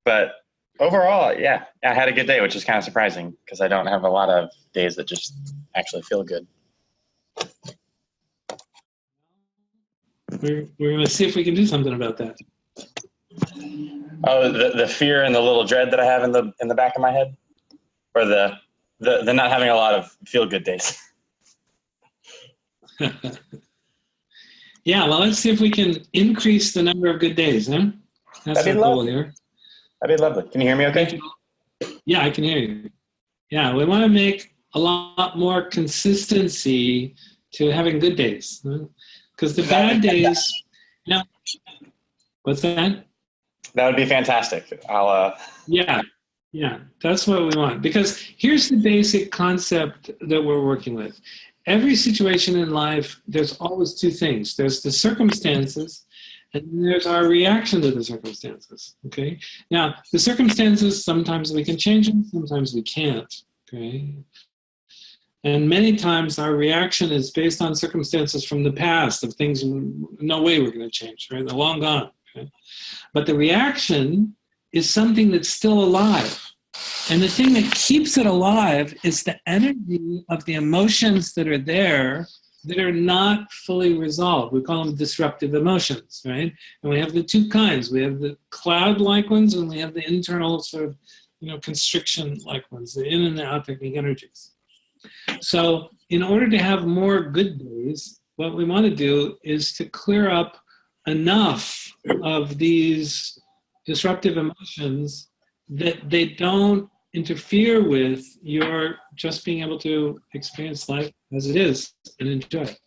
But overall, yeah, I had a good day, which is kind of surprising because I don't have a lot of days that just actually feel good. We're going to see if we can do something about that. Oh, the fear and the little dread that I have in the back of my head, or the not having a lot of feel good days. Yeah, well, let's see if we can increase the number of good days, huh? That's our goal here. That'd be lovely. Can you hear me okay? Yeah, I can hear you. Yeah, we want to make a lot more consistency to having good days. Because the bad days, what's that? That would be fantastic. Yeah, that's what we want. Because here's the basic concept that we're working with. Every situation in life, there's always two things. There's the circumstances, and there's our reaction to the circumstances, okay? Now, the circumstances, sometimes we can change them, sometimes we can't, okay? And many times our reaction is based on circumstances from the past, of things no way we're going to change, right? They're long gone, okay? But the reaction is something that's still alive. And the thing that keeps it alive is the energy of the emotions that are there that are not fully resolved. We call them disruptive emotions, right? And we have the two kinds. We have the cloud-like ones, and we have the internal sort of, constriction-like ones, the in and the out technique energies. So in order to have more good days, what we want to do is to clear up enough of these disruptive emotions that they don't interfere with your just being able to experience life as it is and enjoy it.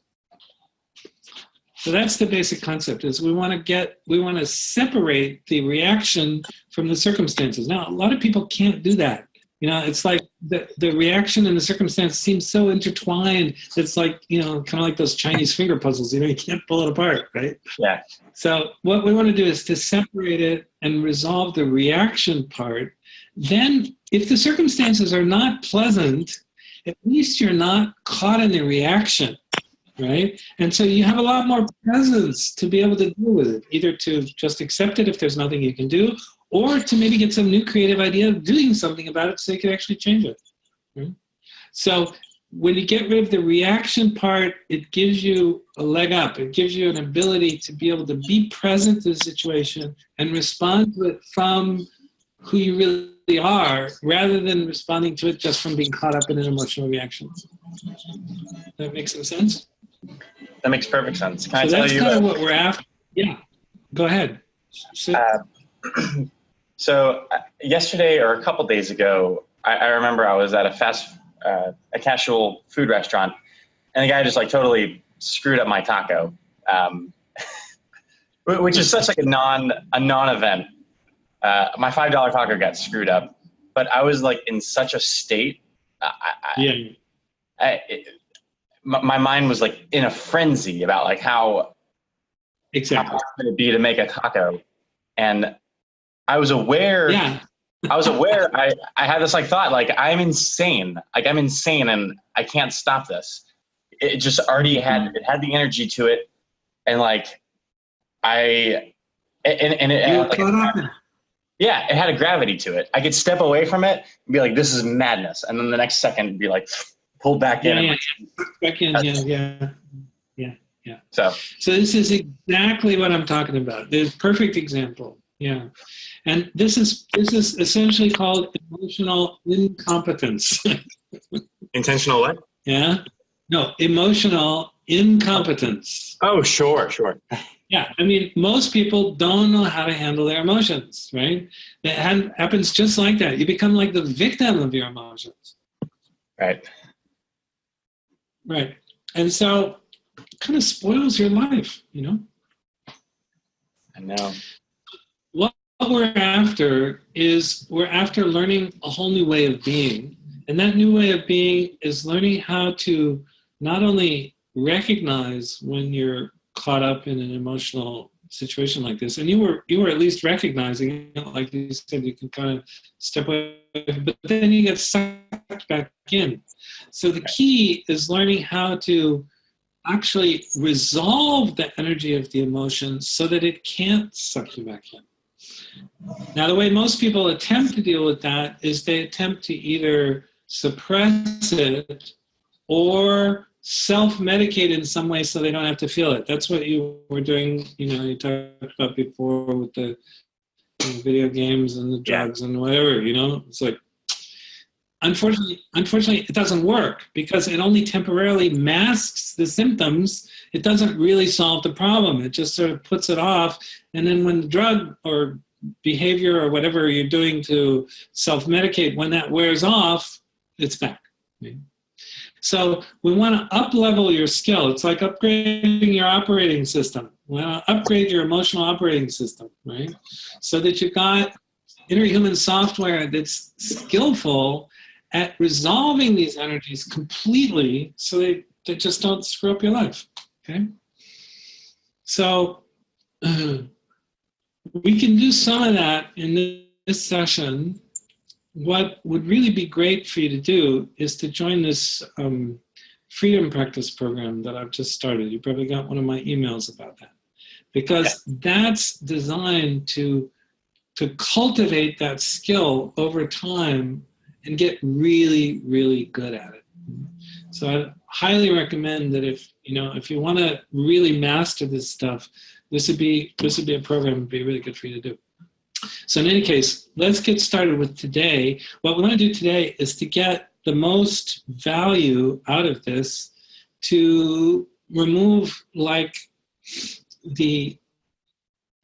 So that's the basic concept, is we want to separate the reaction from the circumstances. Now, a lot of people can't do that. It's like the reaction and the circumstance seems so intertwined. It's like, kind of like those Chinese finger puzzles, you can't pull it apart, right? Yeah. So what we want to do is to separate it and resolve the reaction part. Then if the circumstances are not pleasant, at least you're not caught in the reaction, right? And so you have a lot more presence to be able to deal with it, either to just accept it if there's nothing you can do, or to maybe get some new creative idea of doing something about it so you can actually change it. Right? So when you get rid of the reaction part, it gives you a leg up. It gives you an ability to be able to be present to the situation and respond to it from who you really are, rather than responding to it just from being caught up in an emotional reaction. That makes some sense? That makes perfect sense. Can I tell you? So that's kind of what we're after. Yeah, go ahead. So yesterday or a couple days ago, I remember I was at a casual food restaurant, and the guy just like totally screwed up my taco, which is such like a non-event. My $5 taco got screwed up, but I was like in such a state. My mind was like in a frenzy about like how exactly hard it would be to make a taco, and I was aware. Yeah. I was aware. I had this like thought, like I'm insane. Like I'm insane, and I can't stop this. It just already had the energy to it, and like it had a gravity to it. I could step away from it and be like, "This is madness," and then the next second be like, pulled back in. Yeah. So this is exactly what I'm talking about. The perfect example. Yeah. And this is essentially called emotional incompetence. Intentional what? Yeah. No, emotional incompetence. Oh, sure. Yeah. I mean, most people don't know how to handle their emotions, right? That happens just like that. You become like the victim of your emotions. Right. And so it kind of spoils your life, I know. What we're after is learning a whole new way of being. And that new way of being is learning how to not only recognize when you're caught up in an emotional situation like this, and you were at least recognizing it, like you said, you can kind of step away, but then you get sucked back in. So the key is learning how to actually resolve the energy of the emotion so that it can't suck you back in. Now, the way most people attempt to deal with that is they attempt to either suppress it or self-medicate in some way so they don't have to feel it. That's what you were doing, you talked about before with the video games and the drugs and whatever, It's like, unfortunately, it doesn't work because it only temporarily masks the symptoms. It doesn't really solve the problem. It just sort of puts it off. And then when the drug or behavior or whatever you're doing to self-medicate, when that wears off, it's back. Right? So we want to up-level your skill. It's like upgrading your operating system. We want to upgrade your emotional operating system, right? So that you've got inner human software that's skillful at resolving these energies completely so they just don't screw up your life, okay? So we can do some of that in this session. What would really be great for you to do is to join this freedom practice program that I've just started. You probably got one of my emails about that. Because that's designed to cultivate that skill over time and get really, really good at it. So I highly recommend that if you want to really master this stuff, this would be a program that would be really good for you to do. So in any case, let's get started with today. What we want to do today is to get the most value out of this, to remove like the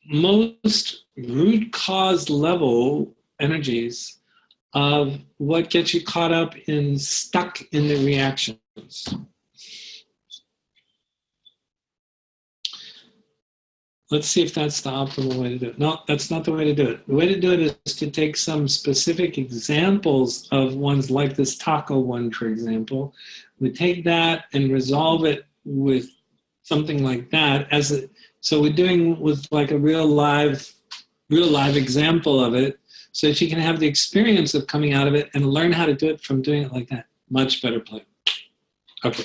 most root cause level energies of what gets you caught up in stuck in the reactions. Let's see if that's the optimal way to do it. No, that's not the way to do it. The way to do it is to take some specific examples of ones like this taco one, for example. We take that and resolve it with something like that so we're doing with like a real live example of it so that you can have the experience of coming out of it and learn how to do it from doing it like that. Much better play. Okay.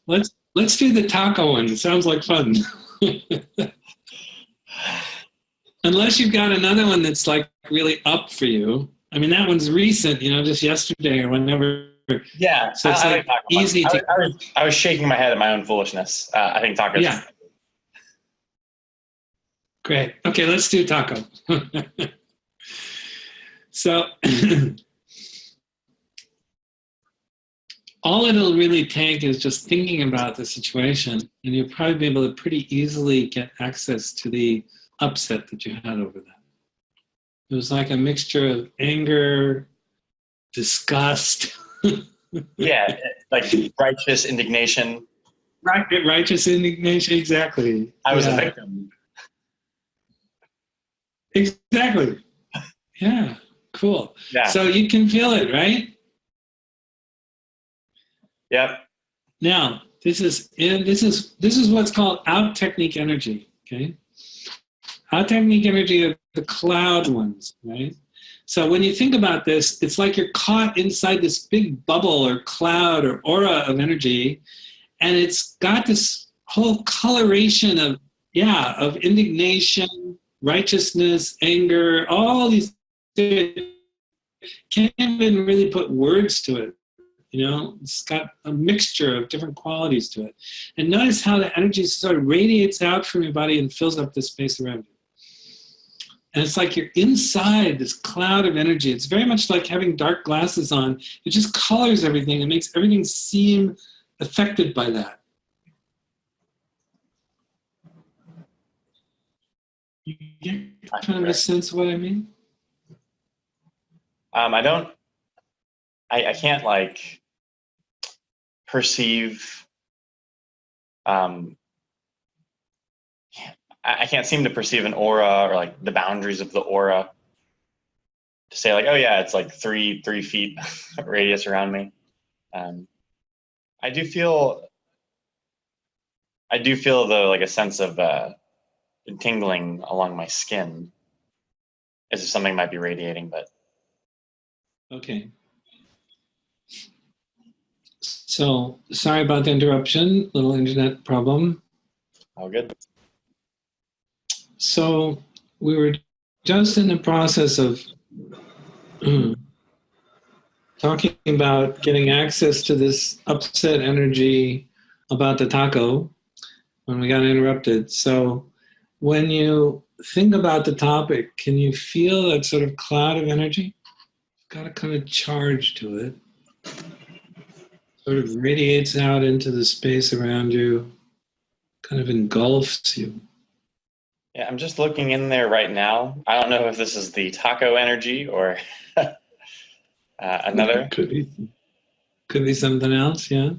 Let's do the taco one. It sounds like fun. Unless you've got another one that's like really up for you. I mean, that one's recent, just yesterday or whenever. Yeah, so it's like easy to. I was shaking my head at my own foolishness. I think tacos. Yeah. Great. Okay, let's do taco. So all it'll really take is just thinking about the situation, and you'll probably be able to pretty easily get access to the upset that you had over that. It was like a mixture of anger, disgust. Yeah, like righteous indignation. Right, righteous indignation, exactly. I was a victim. Exactly. Yeah, cool. Yeah. So you can feel it, right? Yep. Now, this is what's called out technique energy, okay? Out technique energy are the cloud ones, right? So when you think about this, it's like you're caught inside this big bubble or cloud or aura of energy, and it's got this whole coloration of indignation, righteousness, anger, all these things. Can't even really put words to it. It's got a mixture of different qualities to it. And notice how the energy sort of radiates out from your body and fills up the space around you. And it's like you're inside this cloud of energy. It's very much like having dark glasses on. It just colors everything. It makes everything seem affected by that. You get kind of a sense of what I mean? I can't like perceive, I can't seem to perceive an aura or like the boundaries of the aura to say like, oh yeah, it's like three feet radius around me. I do feel though like a sense of tingling along my skin as if something might be radiating, but. Okay. So sorry about the interruption, little internet problem. All good. So we were just in the process of talking about getting access to this upset energy about the taco when we got interrupted. So when you think about the topic, can you feel that sort of cloud of energy? It's got a kind of charge to it. Sort of radiates out into the space around you, kind of engulfs you. Yeah, I'm just looking in there right now. I don't know if this is the taco energy or another. Could be something else, yeah.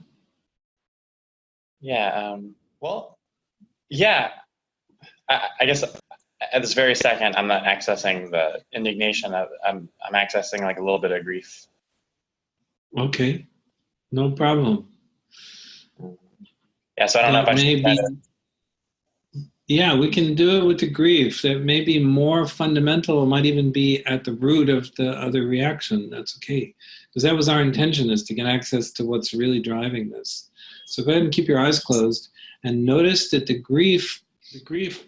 Yeah. Well, yeah. I guess at this very second, I'm not accessing the indignation. I'm accessing like a little bit of grief. Okay, no problem. Yeah. So I don't know if I should try to. Yeah, we can do it with the grief. That may be more fundamental, it might even be at the root of the other reaction. That's okay. Because that was our intention, is to get access to what's really driving this. So go ahead and keep your eyes closed and notice that the grief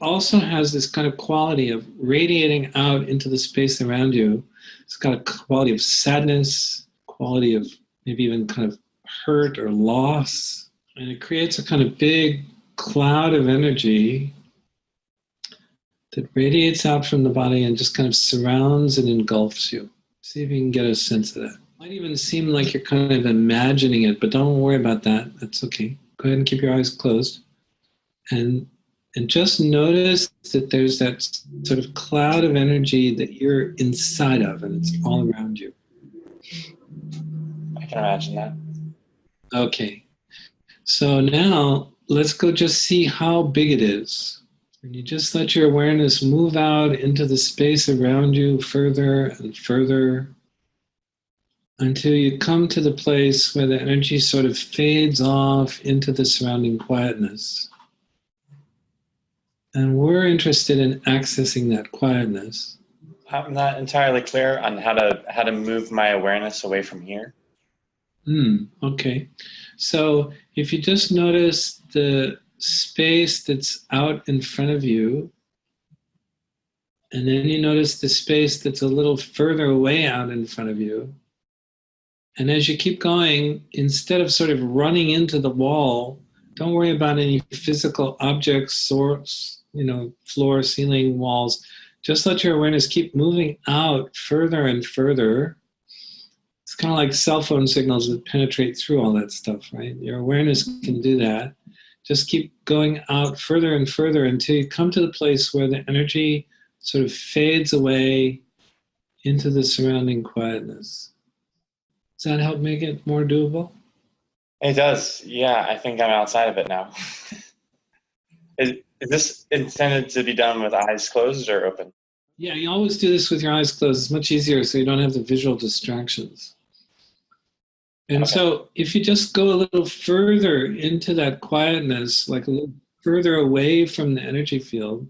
also has this kind of quality of radiating out into the space around you. It's got a quality of sadness, quality of maybe even kind of hurt or loss. And it creates a kind of big cloud of energy that radiates out from the body and just kind of surrounds and engulfs you. See if you can get a sense of that. It might even seem like you're kind of imagining it, but don't worry about that. That's okay. Go ahead and keep your eyes closed. And just notice that there's that sort of cloud of energy that you're inside of, and it's all around you. I can imagine that. Okay. So now let's go just see how big it is. And you just let your awareness move out into the space around you further and further until you come to the place where the energy sort of fades off into the surrounding quietness. And we're interested in accessing that quietness. I'm not entirely clear on how to move my awareness away from here. Okay. So if you just notice the space that's out in front of you, and then you notice the space that's a little further away out in front of you, and as you keep going, instead of sort of running into the wall, don't worry about any physical objects or, floor, ceiling, walls. Just let your awareness keep moving out further and further. It's kind of like cell phone signals that penetrate through all that stuff, right? Your awareness can do that. Just keep going out further and further until you come to the place where the energy sort of fades away into the surrounding quietness. Does that help make it more doable? It does. Yeah, I think I'm outside of it now. Is this intended to be done with eyes closed or open? Yeah, you always do this with your eyes closed. It's much easier so you don't have the visual distractions. And Okay. so if you just go a little further into that quietness, like a little further away from the energy field,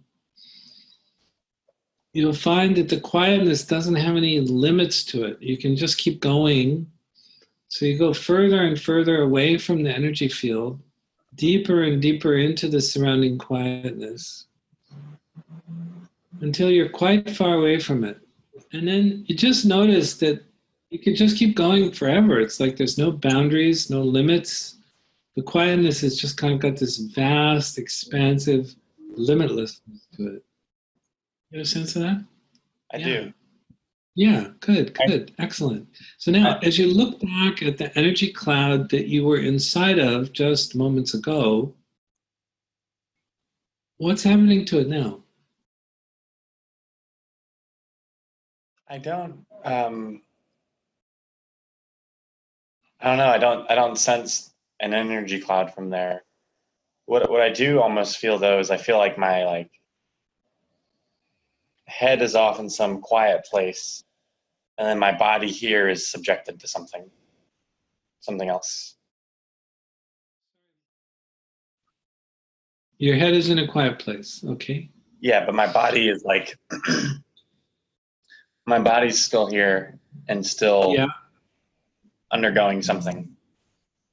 you'll find that the quietness doesn't have any limits to it. You can just keep going. So you go further and further away from the energy field, deeper and deeper into the surrounding quietness, until you're quite far away from it. And then you just notice that you can just keep going forever. It's like there's no boundaries, no limits. The quietness has just kind of got this vast, expansive limitlessness to it. You have a sense of that? I do. Yeah, good, excellent. So now, as you look back at the energy cloud that you were inside of just moments ago, what's happening to it now? I don't know. I don't sense an energy cloud from there. What I do almost feel though is I feel like my head is off in some quiet place, and then my body here is subjected to something else. Your head is in a quiet place, okay? Yeah, but my body is like my body's still here and still undergoing something.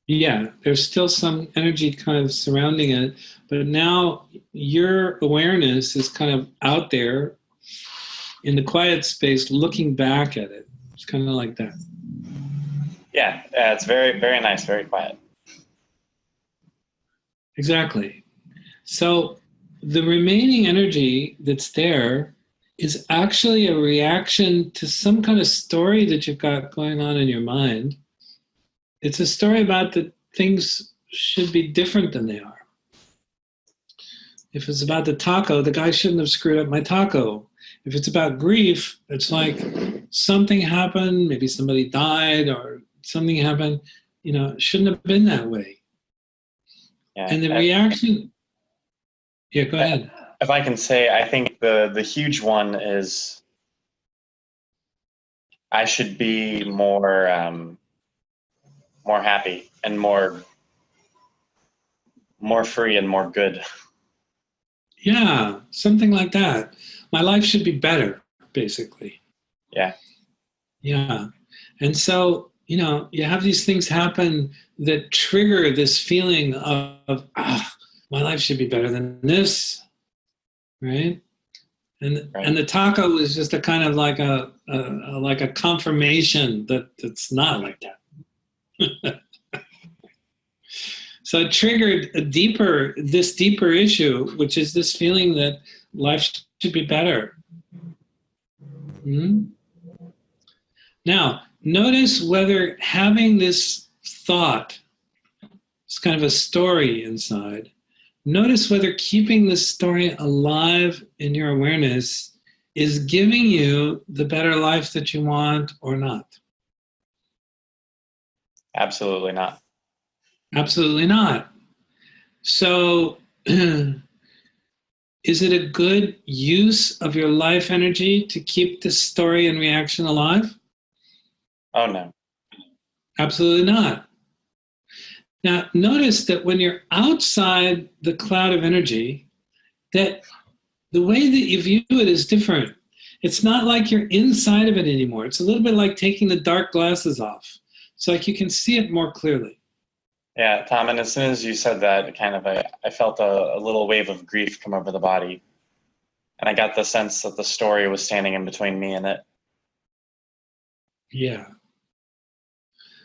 Yeah, there's still some energy kind of surrounding it, but now your awareness is kind of out there, in the quiet space, looking back at it. It's kind of like that. Yeah, it's very, very nice, very quiet. Exactly. So the remaining energy that's there is actually a reaction to some kind of story that you've got going on in your mind. It's a story about that things should be different than they are. If it's about the taco, the guy shouldn't have screwed up my taco. If it's about grief, it's like something happened, maybe somebody died or something happened, it shouldn't have been that way. Yeah, and the reaction, yeah, go ahead. If I can say, I think the huge one is I should be more happy and more free and more good. Yeah, something like that. My life should be better, basically. Yeah. Yeah. And so, you have these things happen that trigger this feeling of my life should be better than this, right? And the taco is just a kind of like a confirmation that it's not like that. So it triggered this deeper issue, which is this feeling that life should be better. Mm-hmm. Now, notice whether having this thought, it's kind of a story inside, notice whether keeping this story alive in your awareness is giving you the better life that you want or not. Absolutely not. Absolutely not. So, is it a good use of your life energy to keep this story and reaction alive? Oh, no. Absolutely not. Now, notice that when you're outside the cloud of energy, that the way that you view it is different. It's not like you're inside of it anymore. It's a little bit like taking the dark glasses off. It's like you can see it more clearly. Yeah, Tom, and as soon as you said that, I felt a little wave of grief come over the body. And I got the sense that the story was standing in between me and it. Yeah.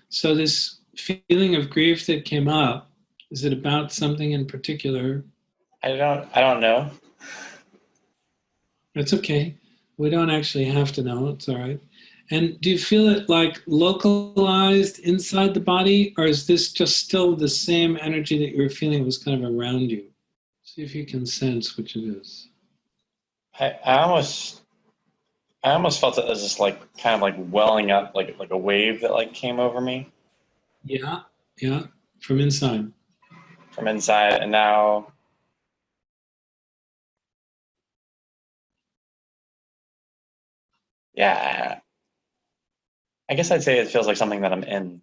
So this feeling of grief that came up, is it about something in particular? I don't know. That's okay. We don't actually have to know. It's all right. And do you feel it like localized inside the body, or is this just still the same energy that you were feeling was kind of around you? See if you can sense which it is. I almost felt it as just like kind of like welling up, like a wave that like came over me. Yeah, from inside. From inside, and now yeah, I guess I'd say it feels like something that I'm in.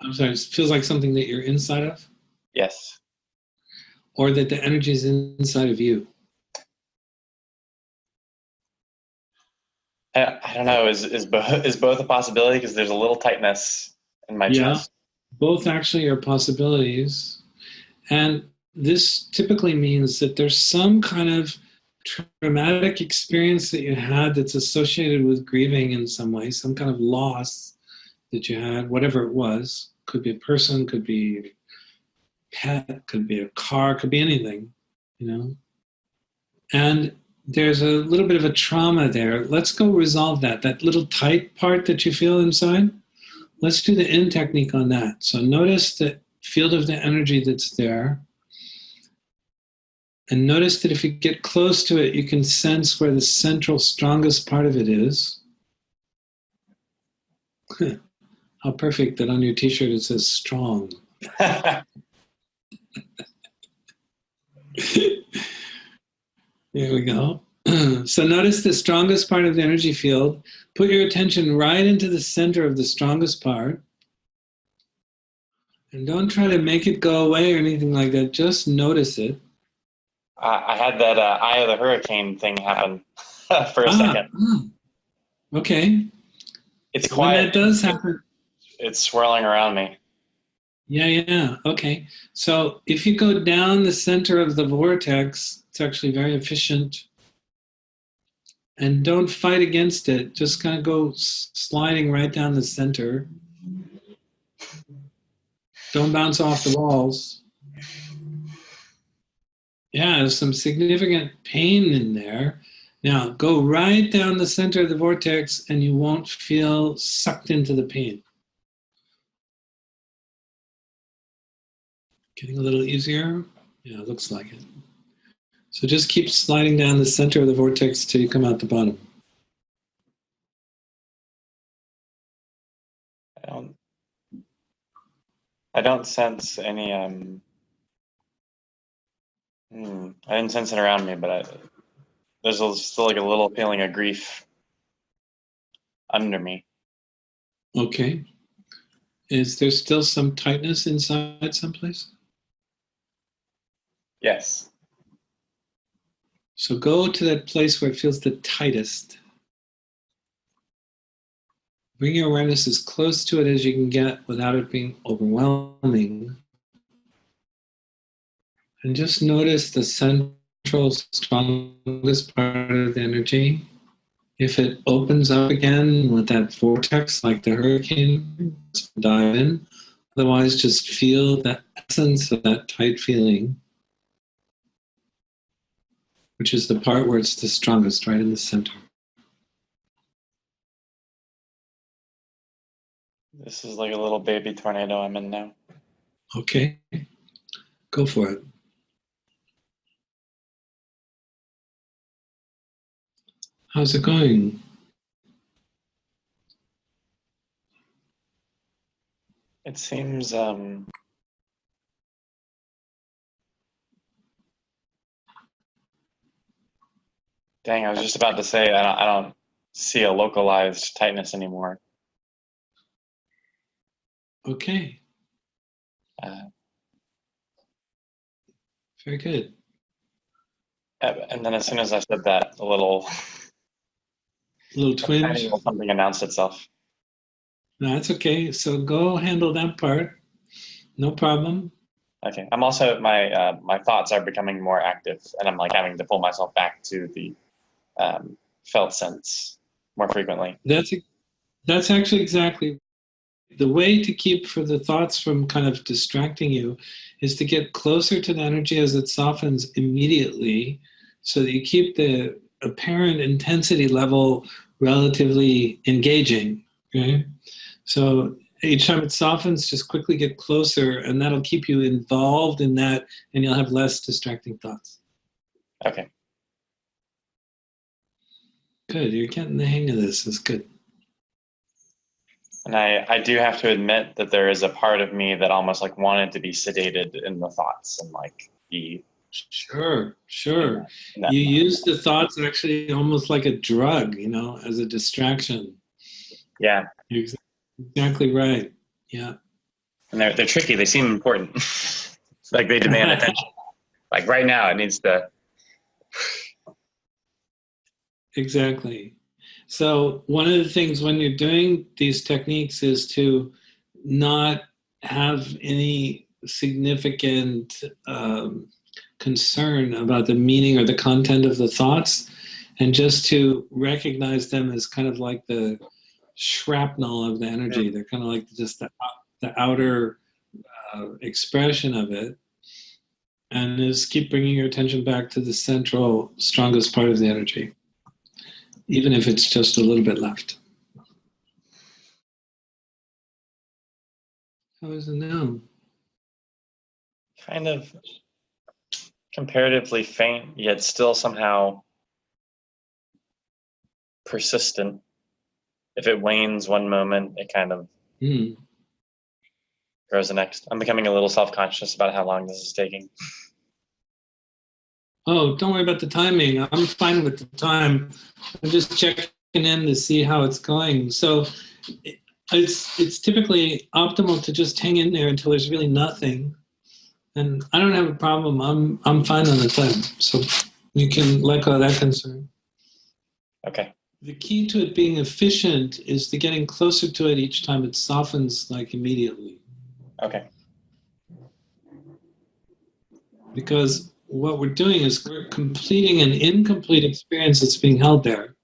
I'm sorry, it feels like something that you're inside of? Yes. Or that the energy is inside of you? I don't know. Is both a possibility? Because there's a little tightness in my chest. Both actually are possibilities. And this typically means that there's some kind of traumatic experience that you had that's associated with grieving in some way, some kind of loss that you had, whatever it was. Could be a person, could be a pet, could be a car, could be anything, And there's a little bit of a trauma there. Let's go resolve that little tight part that you feel inside. Let's do the in technique on that. So notice the field of the energy that's there. And notice that if you get close to it, you can sense where the central, strongest part of it is. How perfect that on your t-shirt it says strong. There we go. So notice the strongest part of the energy field. Put your attention right into the center of the strongest part. And don't try to make it go away or anything like that. Just notice it. I had that eye of the hurricane thing happen for a second. Okay. It's quiet. When that does happen, it's swirling around me. Yeah. Okay. So if you go down the center of the vortex, it's actually very efficient. And don't fight against it. Just kind of go sliding right down the center. Don't bounce off the walls. Yeah, there's some significant pain in there. Now go right down the center of the vortex and you won't feel sucked into the pain. Getting a little easier? Yeah, it looks like it. So just keep sliding down the center of the vortex till you come out the bottom. I don't sense any I didn't sense it around me, but there's still like a little feeling of grief under me. Okay. Is there still some tightness inside someplace? Yes. So go to that place where it feels the tightest. Bring your awareness as close to it as you can get without it being overwhelming. And just notice the central, strongest part of the energy. If it opens up again with that vortex, like the hurricane, dive in. Otherwise, just feel the essence of that tight feeling, which is the part where it's the strongest, right in the center. This is like a little baby tornado I'm in now. Okay, go for it. How's it going? It seems dang, I was just about to say I don't see a localized tightness anymore. Okay. Very good. And then as soon as I said that, a little Twinge. tiny little something announced itself. No, that's okay. So go handle that part. No problem. Okay. I'm also my thoughts are becoming more active, and I'm like having to pull myself back to the felt sense more frequently. That's actually exactly the way to keep for the thoughts from kind of distracting you is to get closer to the energy as it softens immediately, so that you keep the apparent intensity level relatively engaging. Okay, so each time it softens, just quickly get closer, and that'll keep you involved in that, and you'll have less distracting thoughts. Okay. Good, you're getting the hang of this. It's good. And I do have to admit that there is a part of me that almost like wanted to be sedated in the thoughts and like be Sure. in that You moment. use the thoughts actually almost like a drug, as a distraction. Yeah. You're exactly right. Yeah. And they're tricky. They seem important. Like they demand attention. Like right now, it needs to. Exactly. So one of the things when you're doing these techniques is to not have any significant concern about the meaning or the content of the thoughts, and just to recognize them as kind of like the shrapnel of the energy. They're kind of like just the outer expression of it, and just keep bringing your attention back to the central, strongest part of the energy, even if it's just a little bit left. How is it now? Kind of comparatively faint, yet still somehow persistent. If it wanes one moment, it kind of grows the next. I'm becoming a little self-conscious about how long this is taking. Oh, don't worry about the timing. I'm fine with the time. I'm just checking in to see how it's going. So it's typically optimal to just hang in there until there's really nothing. And I don't have a problem. I'm fine on the time. So you can let go of that concern. Okay. The key to it being efficient is to getting closer to it each time it softens, like immediately. Okay. Because what we're doing is we're completing an incomplete experience that's being held there.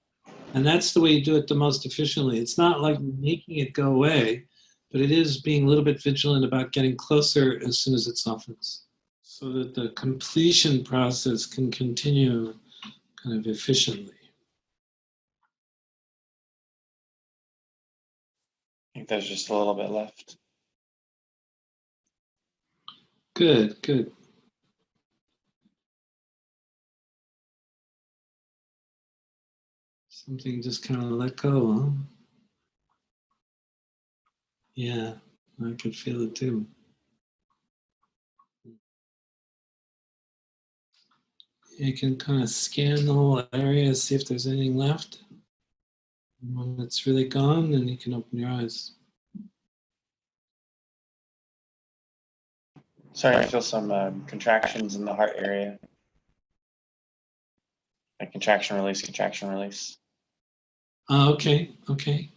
And that's the way you do it the most efficiently. It's not like making it go away, but it is being a little bit vigilant about getting closer as soon as it softens, so that the completion process can continue kind of efficiently. I think there's just a little bit left. Good, good. Something just kind of let go, huh? Yeah, I could feel it too. You can kind of scan the whole area, see if there's anything left. And when it's really gone, then you can open your eyes. Sorry, I feel some contractions in the heart area. Like contraction, release, contraction, release. Okay, okay.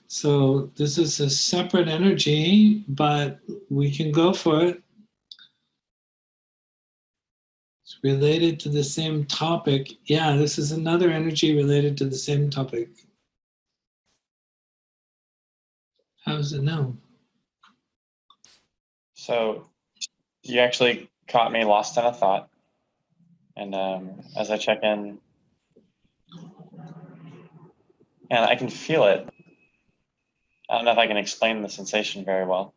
So this is a separate energy, but we can go for it. It's related to the same topic. Yeah, this is another energy related to the same topic. How does it know? So you actually caught me lost in a thought. And as I check in, and I can feel it. I don't know if I can explain the sensation very well.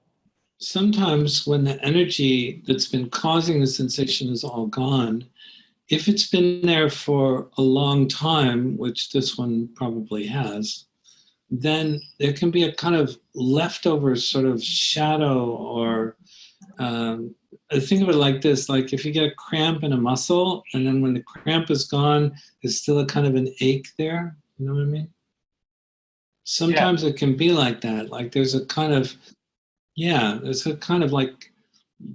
Sometimes when the energy that's been causing the sensation is all gone, if it's been there for a long time, which this one probably has, then there can be a kind of leftover sort of shadow, or I think of it like this, like if you get a cramp in a muscle, and then when the cramp is gone, there's still a kind of an ache there. You know what I mean? Sometimes it can be like that. Like there's a kind of, there's a kind of like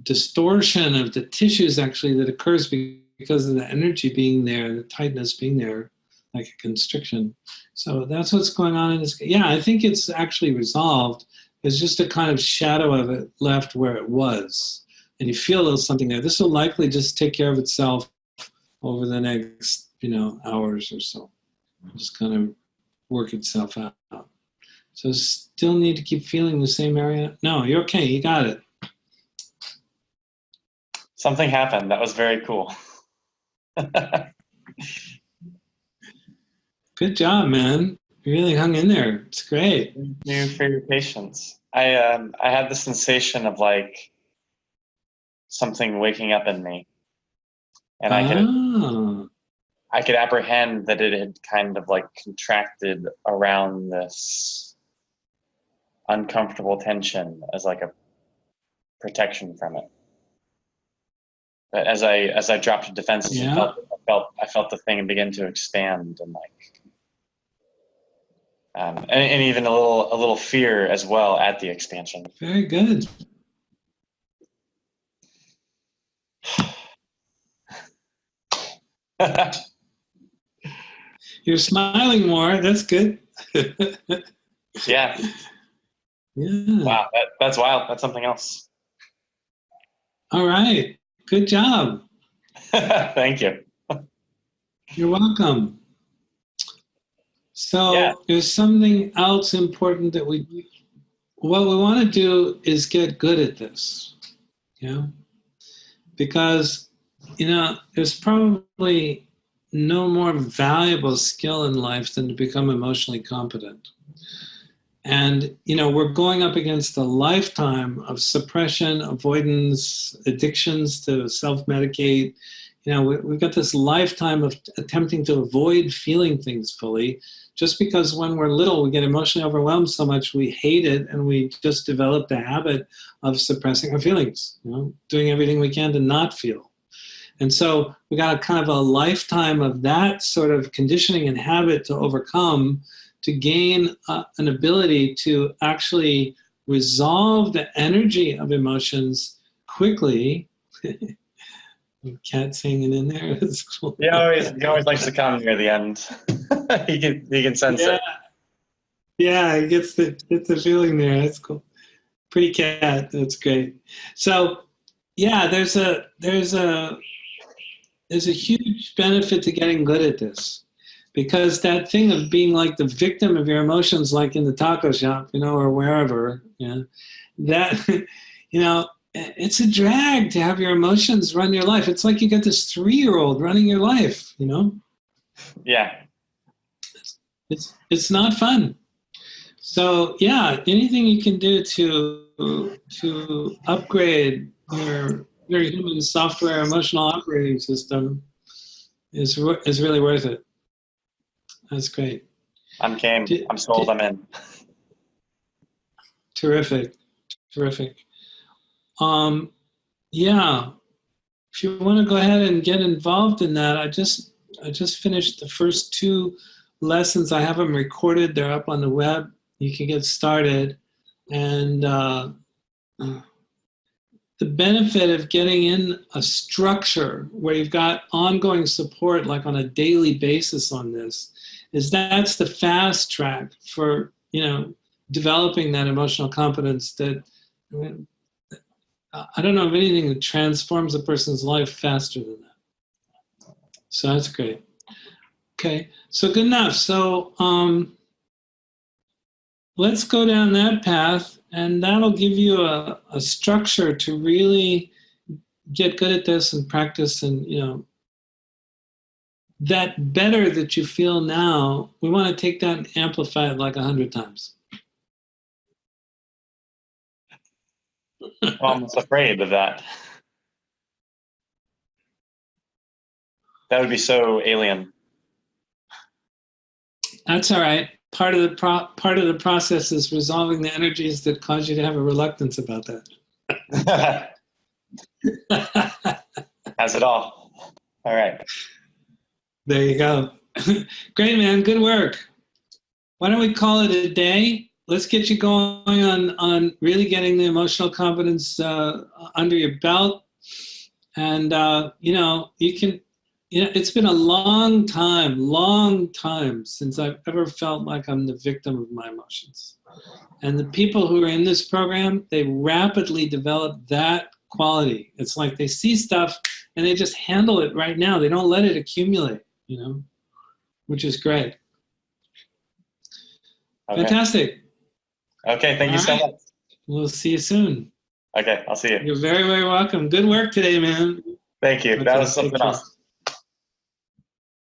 distortion of the tissues actually that occurs because of the energy being there, the tightness being there, like a constriction. So that's what's going on in this. Yeah, I think it's actually resolved. There's just a kind of shadow of it left where it was. And you feel there's something there. This will likely just take care of itself over the next, hours or so. Just kind of work itself out. So still need to keep feeling the same area? No, you're okay. You got it. Something happened. That was very cool. Good job, man. You really hung in there. It's great. Thank you for your patience. I had the sensation of like something waking up in me, and I could apprehend that it had kind of like contracted around this uncomfortable tension as like a protection from it. But as I dropped defenses, Yeah. I felt the thing begin to expand, and like and even a little fear as well at the expansion. Very good. You're smiling more. That's good. Yeah. Yeah. Wow, that's wild. That's something else. All right. Good job. Thank you. You're welcome. So there's something else important that what we want to do is get good at this. Yeah. Because, there's probably no more valuable skill in life than to become emotionally competent. And, we're going up against a lifetime of suppression, avoidance, addictions to self-medicate. We've got this lifetime of attempting to avoid feeling things fully, just because when we're little, we get emotionally overwhelmed so much, we hate it, and we just develop the habit of suppressing our feelings, doing everything we can to not feel. And so we got a kind of a lifetime of that sort of conditioning and habit to overcome, to gain an ability to actually resolve the energy of emotions quickly. Cat singing in there. That's cool. He always likes to come near the end. he can sense it. Yeah, he gets the feeling there. That's cool. Pretty cat. That's great. So yeah, there's a huge benefit to getting good at this. Because that thing of being like the victim of your emotions, like in the taco shop, or wherever, that, it's a drag to have your emotions run your life. It's like you got this 3-year-old running your life, Yeah. It's not fun. So yeah, anything you can do to upgrade your human software emotional operating system is really worth it. That's great. I'm game. I'm sold. I'm in. Terrific. Yeah. If you want to go ahead and get involved in that, I just finished the first 2 lessons. I have them recorded. They're up on the web. You can get started. And the benefit of getting in a structure where you've got ongoing support, like on a daily basis on this, is that's the fast track for, developing that emotional competence that, I don't know of anything that transforms a person's life faster than that. So that's great. Okay, so good enough. So let's go down that path, and that'll give you a structure to really get good at this and practice, and that better that you feel now, we want to take that and amplify it like 100 times. I'm almost afraid of that. That would be so alien. That's all right. Part of the process is resolving the energies that cause you to have a reluctance about that. Has it all. All right. There you go. Great, man. Good work. Why don't we call it a day? Let's get you going on really getting the emotional competence under your belt. And, you can, it's been a long time since I've ever felt like I'm the victim of my emotions. And the people who are in this program, they rapidly develop that quality. It's like they see stuff and they just handle it right now. They don't let it accumulate, which is great. Okay. Fantastic. Okay, thank you so much. We'll see you soon. Okay, I'll see you. You're very, very welcome. Good work today, man. Thank you. Okay, that was something else.